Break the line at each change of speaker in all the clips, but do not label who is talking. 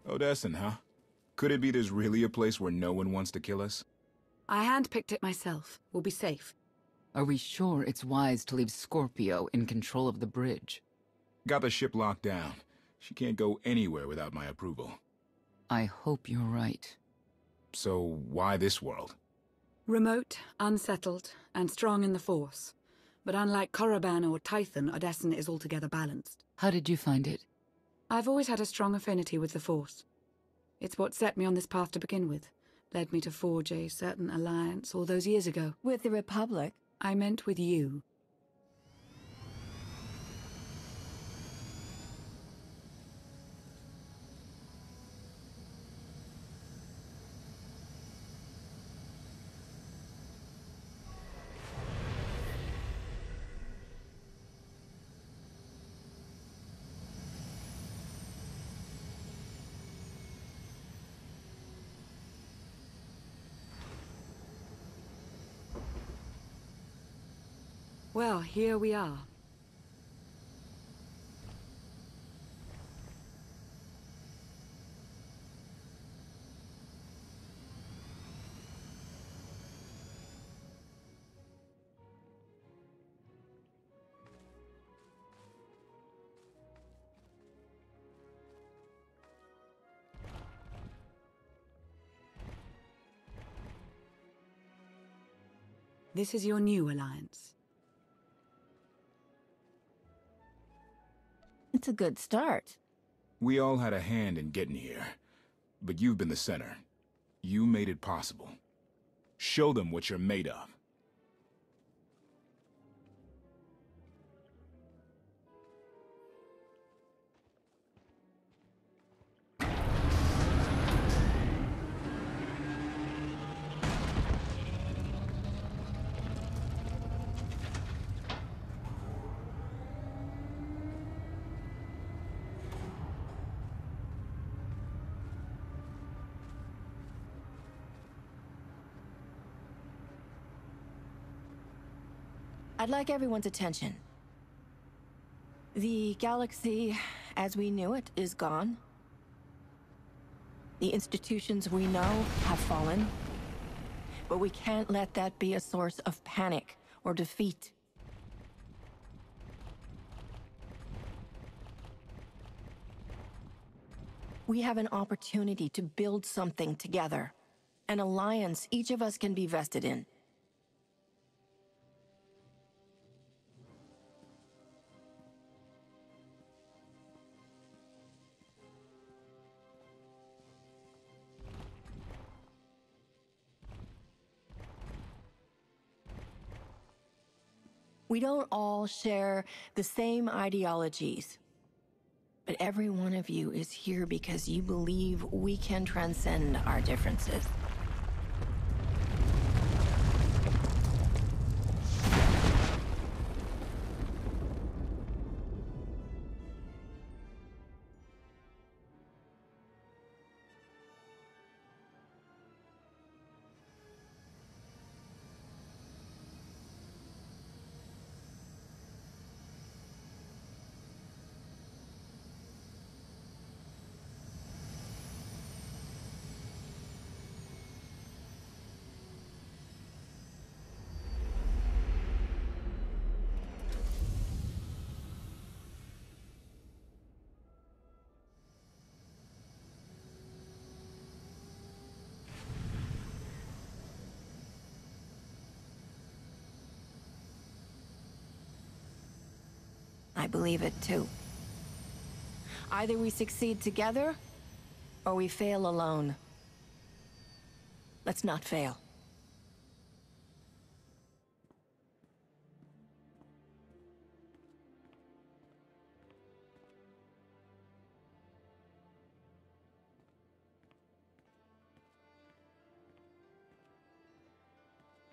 Odessen, huh? Could it be there's really a place where no one wants to kill us?
I handpicked it myself. We'll be safe.
Are we sure it's wise to leave Scorpio in control of the bridge?
Got the ship locked down. She can't go anywhere without my approval.
I hope you're right.
So why this world?
Remote, unsettled, and strong in the Force. But unlike Korriban or Tython, Odessen is altogether balanced.
How did you find it?
I've always had a strong affinity with the Force. It's what set me on this path to begin with. Led me to forge a certain alliance all those years ago.
With the Republic?
I meant with you. Well, here we are. This is your new alliance.
It's a good start.
We all had a hand in getting here, but you've been the center. You made it possible. Show them what you're made of.
I'd like everyone's attention. The galaxy, as we knew it, is gone. The institutions we know have fallen. But we can't let that be a source of panic or defeat. We have an opportunity to build something together. An alliance each of us can be vested in. We don't all share the same ideologies, but every one of you is here because you believe we can transcend our differences. I believe it too. Either we succeed together, or we fail alone. Let's not fail.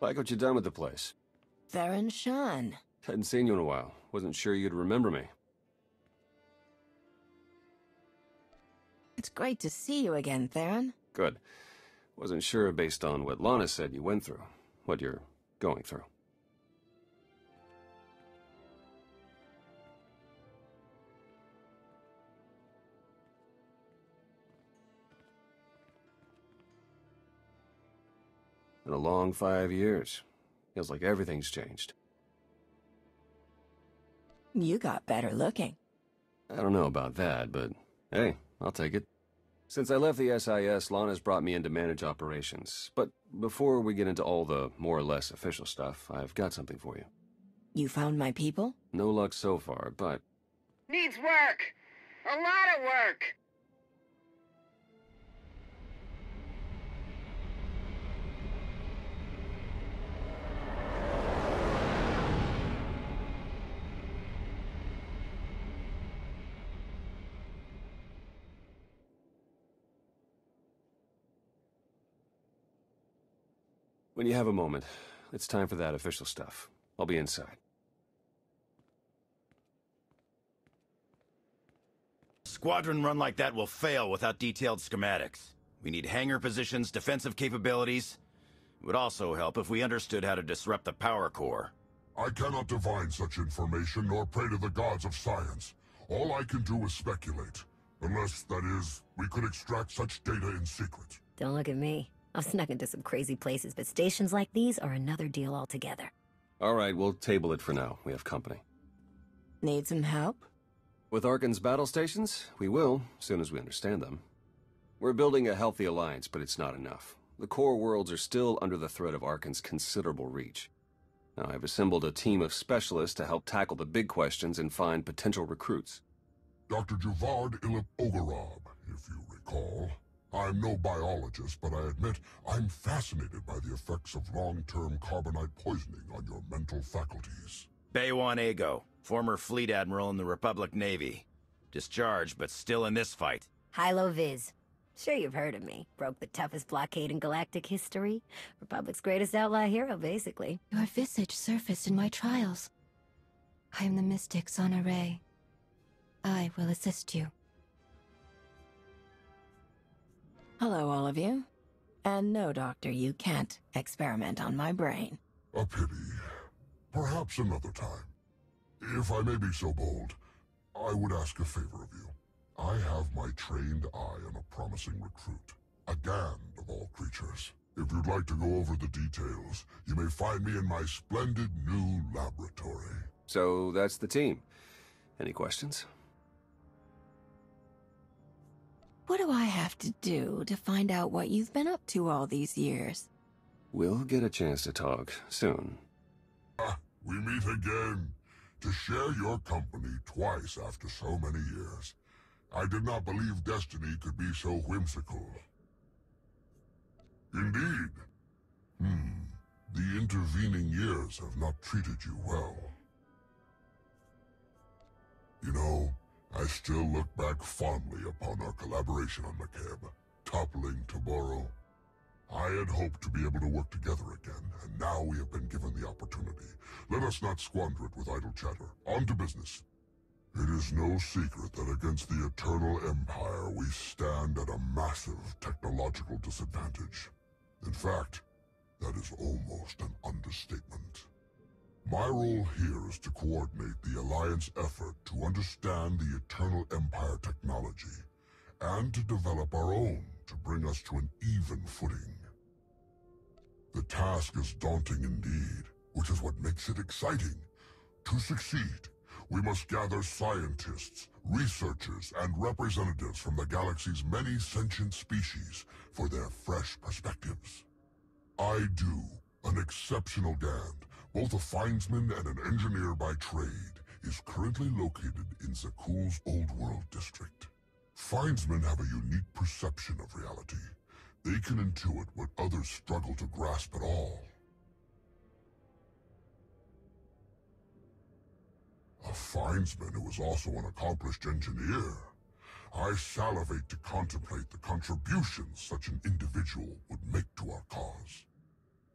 Like what you done with the place.
Theron Shan.
Hadn't seen you in a while. Wasn't sure you'd remember me.
It's great to see you again, Theron.
Good. Wasn't sure based on what Lana said you went through. What you're going through. Been a long 5 years. Feels like everything's changed.
You got better looking.
I don't know about that, but hey, I'll take it. Since I left the SIS, Lana's brought me in to manage operations. But before we get into all the more or less official stuff, I've got something for you.
You found my people?
No luck so far, but...
Needs work! A lot of work!
When you have a moment, it's time for that official stuff. I'll be inside.
Squadron run like that will fail without detailed schematics. We need hangar positions, defensive capabilities. It would also help if we understood how to disrupt the power core.
I cannot divine such information nor pray to the gods of science. All I can do is speculate. Unless, that is, we could extract such data in secret.
Don't look at me. I've snuck into some crazy places, but stations like these are another deal altogether.
All right, we'll table it for now. We have company.
Need some help?
With Arkan's battle stations, we will, soon as we understand them. We're building a healthy alliance, but it's not enough. The core worlds are still under the threat of Arkan's considerable reach. Now, I've assembled a team of specialists to help tackle the big questions and find potential recruits.
Dr. Juvard Ilip Ogorob, if you recall. I'm no biologist, but I admit I'm fascinated by the effects of long-term carbonite poisoning on your mental faculties.
Baywan Ego, former fleet admiral in the Republic Navy. Discharged, but still in this fight.
Hilo Viz. Sure you've heard of me. Broke the toughest blockade in galactic history. Republic's greatest outlaw hero, basically.
Your visage surfaced in my trials. I am the mystic Sana Ray. I will assist you.
Hello, all of you. And no, Doctor, you can't experiment on my brain.
A pity. Perhaps another time. If I may be so bold, I would ask a favor of you. I have my trained eye on a promising recruit. A Gand of all creatures. If you'd like to go over the details, you may find me in my splendid new laboratory.
So that's the team. Any questions?
What do I have to do to find out what you've been up to all these years?
We'll get a chance to talk soon.
We meet again, to share your company twice after so many years. I did not believe destiny could be so whimsical. Indeed. The intervening years have not treated you well. You know, I still look back fondly upon our collaboration on McCabe, toppling Taboro. I had hoped to be able to work together again, and now we have been given the opportunity. Let us not squander it with idle chatter. On to business. It is no secret that against the Eternal Empire we stand at a massive technological disadvantage. In fact, that is almost an understatement. My role here is to coordinate the Alliance effort to understand the Eternal Empire technology, and to develop our own to bring us to an even footing. The task is daunting indeed, which is what makes it exciting. To succeed, we must gather scientists, researchers, and representatives from the galaxy's many sentient species for their fresh perspectives. I do, an exceptional Gand, both a findsman and an engineer by trade, is currently located in Zakuul's Old World district. Findsmen have a unique perception of reality. They can intuit what others struggle to grasp at all. A findsman who is also an accomplished engineer. I salivate to contemplate the contributions such an individual would make to our cause.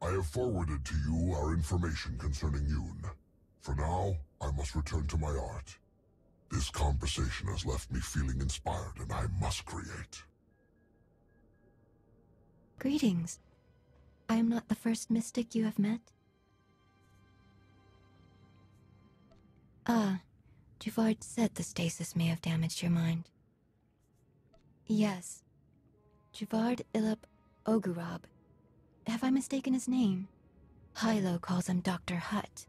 I have forwarded to you our information concerning Yoon. For now, I must return to my art. This conversation has left me feeling inspired, and I must create.
Greetings. I am not the first mystic you have met. Juvard said the stasis may have damaged your mind. Yes. Juvard Ilip Ogurab. Have I mistaken his name? Hilo calls him Dr. Hutt,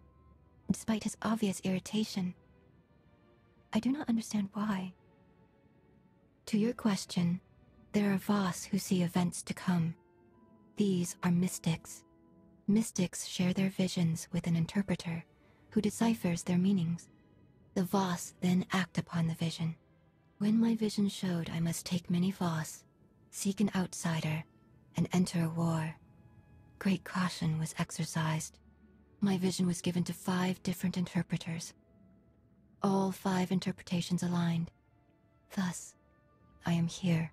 despite his obvious irritation. I do not understand why. To your question, there are Voss who see events to come. These are mystics. Mystics share their visions with an interpreter, who deciphers their meanings. The Voss then act upon the vision. When my vision showed I must take many Voss, seek an outsider, and enter a war, great caution was exercised. My vision was given to 5 different interpreters. All 5 interpretations aligned. Thus, I am here.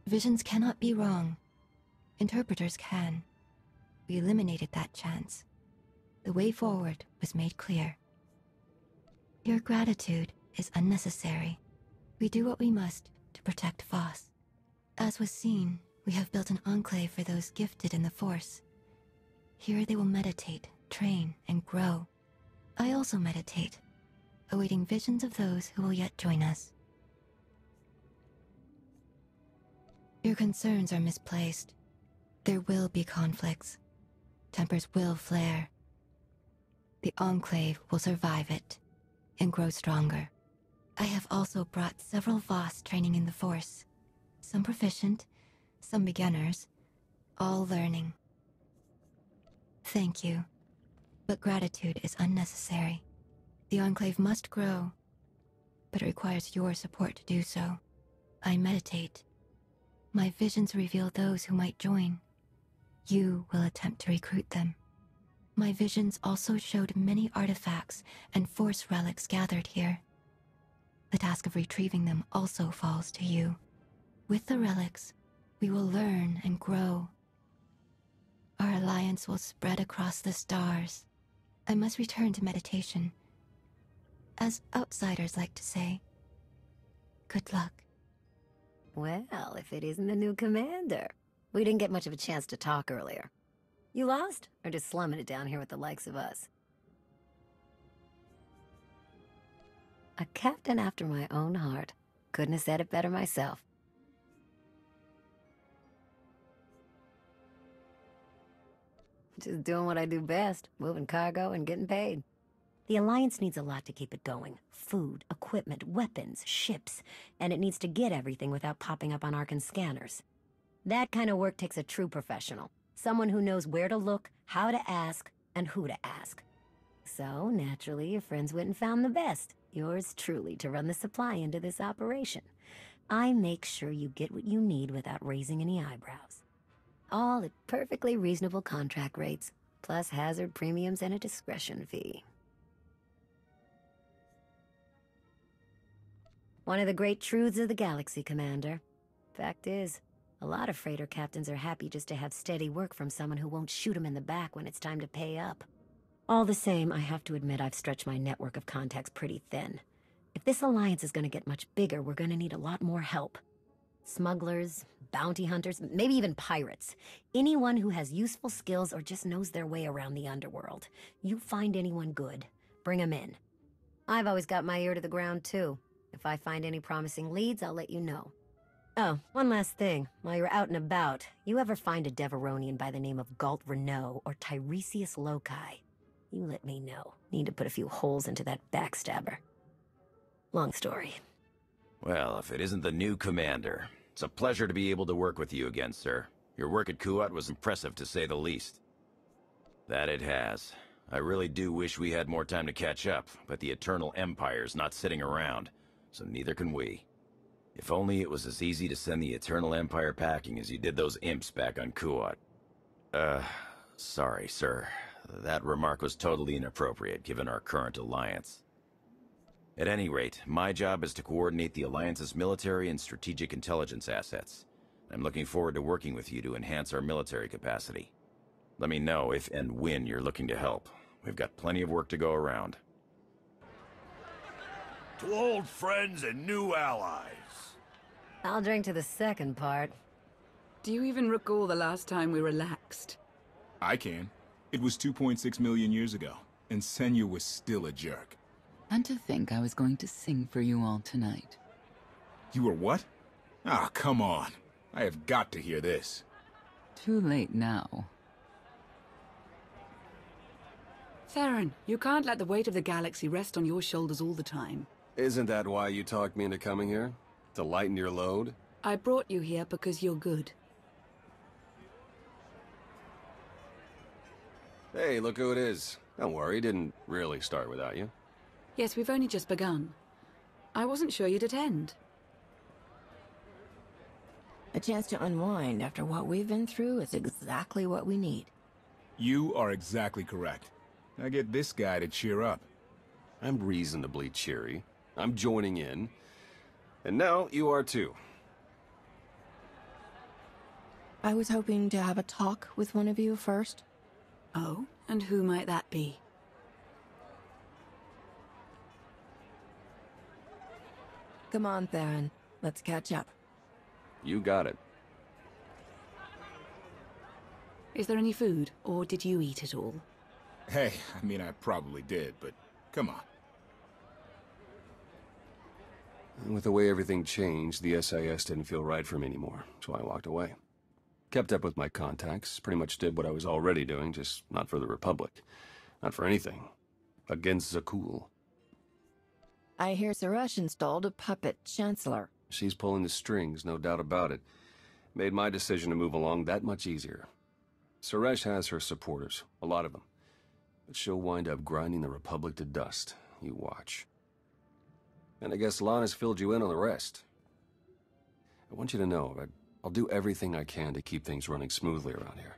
Visions cannot be wrong. Interpreters can. We eliminated that chance. The way forward was made clear. Your gratitude is unnecessary. We do what we must to protect Voss. As was seen, we have built an enclave for those gifted in the Force. Here they will meditate, train, and grow. I also meditate, awaiting visions of those who will yet join us. Your concerns are misplaced. There will be conflicts. Tempers will flare. The Enclave will survive it and grow stronger. I have also brought several Voss training in the Force. Some proficient, some beginners, all learning. Thank you, but gratitude is unnecessary. The Enclave must grow, but it requires your support to do so. I meditate. My visions reveal those who might join. You will attempt to recruit them. My visions also showed many artifacts and Force relics gathered here. The task of retrieving them also falls to you. With the relics, we will learn and grow. Our alliance will spread across the stars. I must return to meditation. As outsiders like to say, good luck.
Well, if it isn't the new commander. We didn't get much of a chance to talk earlier. You lost, or just slumming it down here with the likes of us? A captain after my own heart. Couldn't have said it better myself. Just doing what I do best, moving cargo and getting paid. The Alliance needs a lot to keep it going. Food, equipment, weapons, ships, and it needs to get everything without popping up on Arcan's scanners. That kind of work takes a true professional. Someone who knows where to look, how to ask, and who to ask. So, naturally, your friends went and found the best. Yours truly to run the supply into this operation. I make sure you get what you need without raising any eyebrows. All at perfectly reasonable contract rates, plus hazard premiums and a discretion fee. One of the great truths of the galaxy, Commander. Fact is, a lot of freighter captains are happy just to have steady work from someone who won't shoot them in the back when it's time to pay up. All the same, I have to admit I've stretched my network of contacts pretty thin. If this alliance is going to get much bigger, we're going to need a lot more help. Smugglers, bounty hunters, maybe even pirates. Anyone who has useful skills or just knows their way around the underworld. You find anyone good, bring them in. I've always got my ear to the ground, too. If I find any promising leads, I'll let you know. Oh, one last thing. While you're out and about, you ever find a Deveronian by the name of Galt Renault or Tiresias Loci? You let me know. Need to put a few holes into that backstabber. Long story.
Well, if it isn't the new commander, it's a pleasure to be able to work with you again, sir. Your work at Kuat was impressive, to say the least. That it has. I really do wish we had more time to catch up, but the Eternal Empire's not sitting around, so neither can we. If only it was as easy to send the Eternal Empire packing as you did those imps back on Kuat. Sorry, sir. That remark was totally inappropriate, given our current alliance. At any rate, my job is to coordinate the Alliance's military and strategic intelligence assets. I'm looking forward to working with you to enhance our military capacity. Let me know if and when you're looking to help. We've got plenty of work to go around.
To old friends and new allies.
I'll drink to the second part.
Do you even recall the last time we relaxed?
I can. It was 2.6 million years ago, and Senya was still a jerk.
And to think I was going to sing for you all tonight.
You were what? Ah, come on. I have got to hear this.
Too late now.
Theron, you can't let the weight of the galaxy rest on your shoulders all the time.
Isn't that why you talked me into coming here? To lighten your load?
I brought you here because you're good.
Hey, look who it is. Don't worry, didn't really start without you.
Yes, we've only just begun. I wasn't sure you'd attend.
A chance to unwind after what we've been through is exactly what we need.
You are exactly correct. Now get this guy to cheer up.
I'm reasonably cheery. I'm joining in. And now you are too.
I was hoping to have a talk with one of you first.
Oh, and who might that be?
Come on, Theron. Let's catch up.
You got it.
Is there any food, or did you eat it all?
Hey, I mean, I probably did, but come on.
With the way everything changed, the SIS didn't feel right for me anymore, so I walked away. Kept up with my contacts, pretty much did what I was already doing, just not for the Republic. Not for anything. Against Zakul.
I hear Suresh installed a puppet chancellor.
She's pulling the strings, no doubt about it. Made my decision to move along that much easier. Suresh has her supporters, a lot of them. But she'll wind up grinding the Republic to dust. You watch. And I guess Lana's filled you in on the rest. I want you to know that I'll do everything I can to keep things running smoothly around here.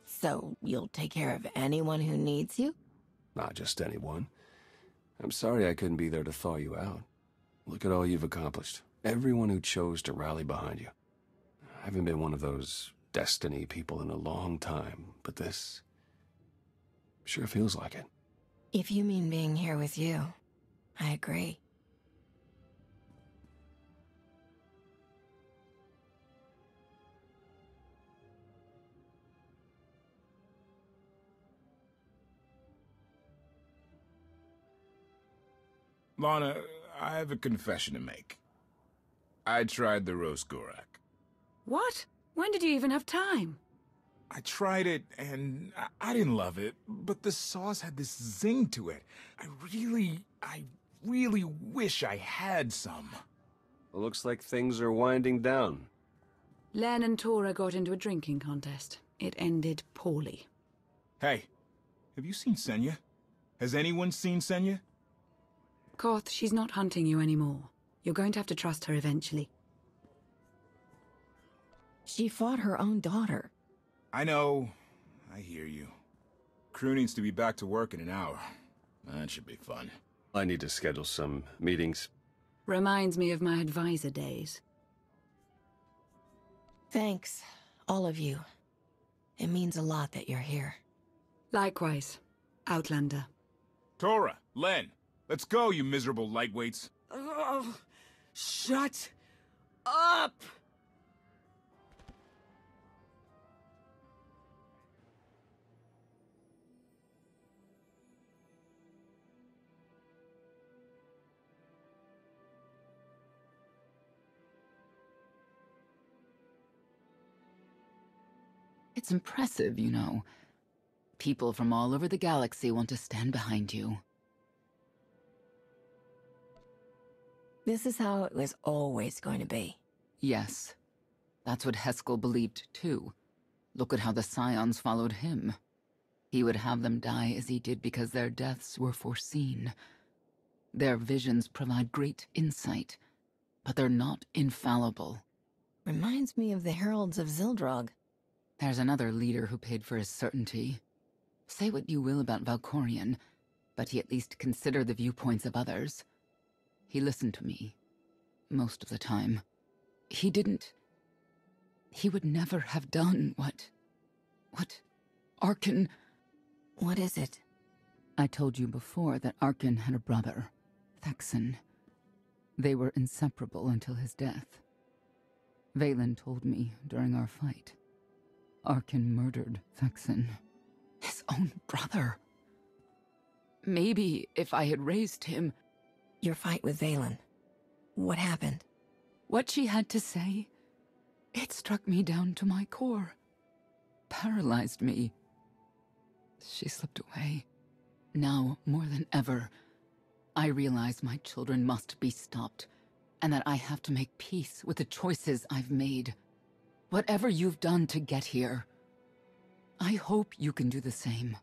So, you'll take care of anyone who needs you?
Not just anyone. I'm sorry I couldn't be there to thaw you out. Look at all you've accomplished. Everyone who chose to rally behind you. I haven't been one of those destiny people in a long time, but this sure feels like it.
If you mean being here with you, I agree.
Lana, I have a confession to make. I tried the roast Gorak.
What? When did you even have time?
I tried it, and I didn't love it, but the sauce had this zing to it. I really wish I had some.
Looks like things are winding down.
Len and Tora got into a drinking contest. It ended poorly.
Hey, have you seen Senya? Has anyone seen Senya?
Koth, she's not hunting you anymore. You're going to have to trust her eventually.
She fought her own daughter.
I know. I hear you. Crew needs to be back to work in an hour. That should be fun.
I need to schedule some meetings.
Reminds me of my advisor days.
Thanks, all of you. It means a lot that you're here.
Likewise, Outlander.
Tora, Len, let's go, you miserable lightweights.
Oh, shut up!
It's impressive, you know. People from all over the galaxy want to stand behind you.
This is how it was always going to be.
Yes. That's what Heskel believed, too. Look at how the Scions followed him. He would have them die as he did because their deaths were foreseen. Their visions provide great insight, but they're not infallible.
Reminds me of the Heralds of Zildrog.
There's another leader who paid for his certainty. Say what you will about Valkorion, but he at least considered the viewpoints of others. He listened to me. Most of the time. He would never have done what Arkin...
What is it?
I told you before that Arkin had a brother, Thexan. They were inseparable until his death. Valen told me during our fight. Arkin murdered Thexan. His own brother. Maybe if I had raised him...
Your fight with Valen. What happened?
What she had to say, It struck me down to my core, paralyzed me. She slipped away. Now, more than ever, I realize my children must be stopped, and that I have to make peace with the choices I've made. Whatever you've done to get here, I hope you can do the same.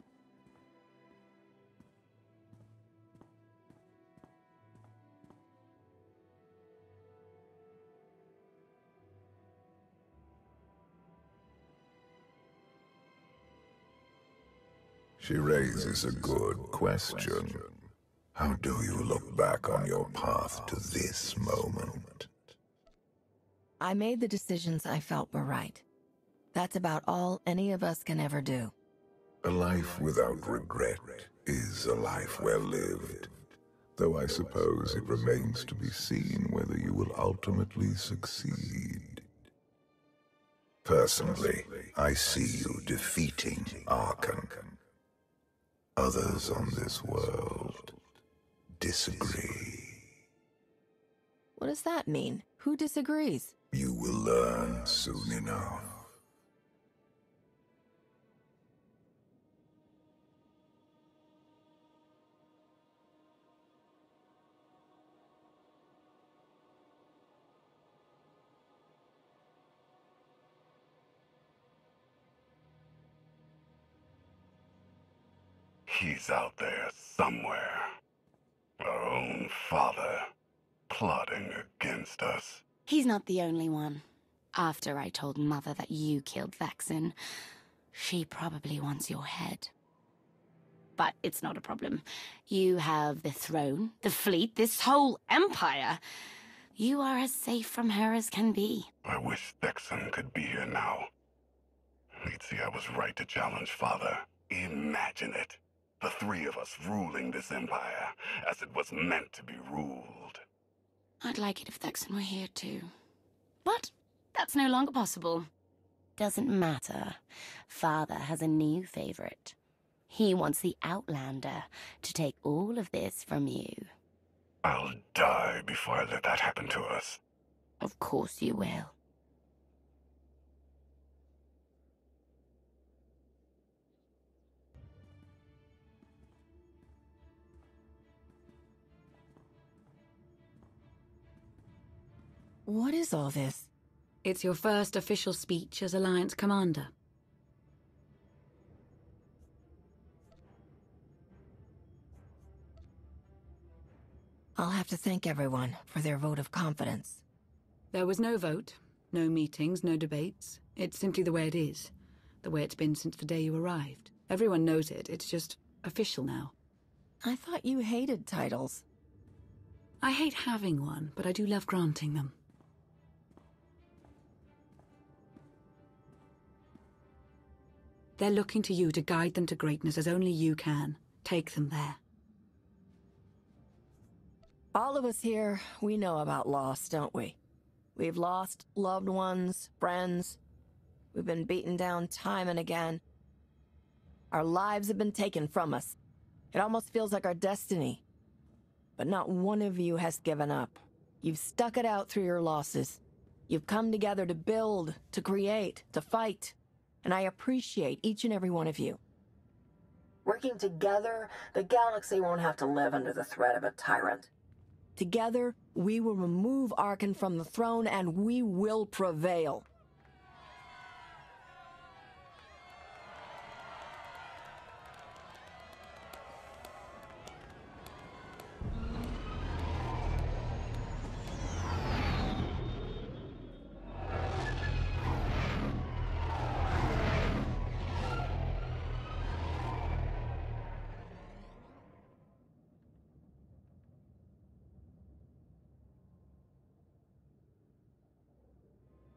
She raises a good question. How do you look back on your path to this moment?
I made the decisions I felt were right. That's about all any of us can ever do.
A life without regret is a life well lived. Though I suppose it remains to be seen whether you will ultimately succeed. Personally, I see you defeating Arkan. Others on this world disagree.
What does that mean? Who disagrees?
You will learn soon enough.
He's out there somewhere. Our own father, plotting against us.
He's not the only one. After I told Mother that you killed Vexen, she probably wants your head. But it's not a problem. You have the throne, the fleet, this whole empire. You are as safe from her as can be.
I wish Vexen could be here now. He'd see I was right to challenge Father. Imagine it. The three of us ruling this empire as it was meant to be ruled.
I'd like it if Vexen were here too. But that's no longer possible. Doesn't matter. Father has a new favorite. He wants the Outlander to take all of this from you.
I'll die before I let that happen to us.
Of course you will.
What is all this?
It's your first official speech as Alliance Commander.
I'll have to thank everyone for their vote of confidence.
There was no vote, no meetings, no debates. It's simply the way it is. The way it's been since the day you arrived. Everyone knows it. It's just official now.
I thought you hated titles.
I hate having one, but I do love granting them. They're looking to you to guide them to greatness as only you can. Take them there.
All of us here, we know about loss, don't we? We've lost loved ones, friends. We've been beaten down time and again. Our lives have been taken from us. It almost feels like our destiny. But not one of you has given up. You've stuck it out through your losses. You've come together to build, to create, to fight. And I appreciate each and every one of you. Working together, the galaxy won't have to live under the threat of a tyrant. Together, we will remove Arkan from the throne and we will prevail.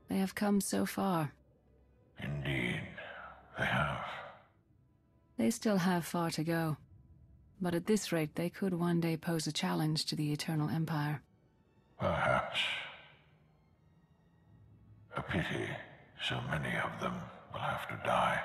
They have come so far.
Indeed, they have.
They still have far to go. But at this rate, they could one day pose a challenge to the Eternal Empire.
Perhaps. A pity so many of them will have to die.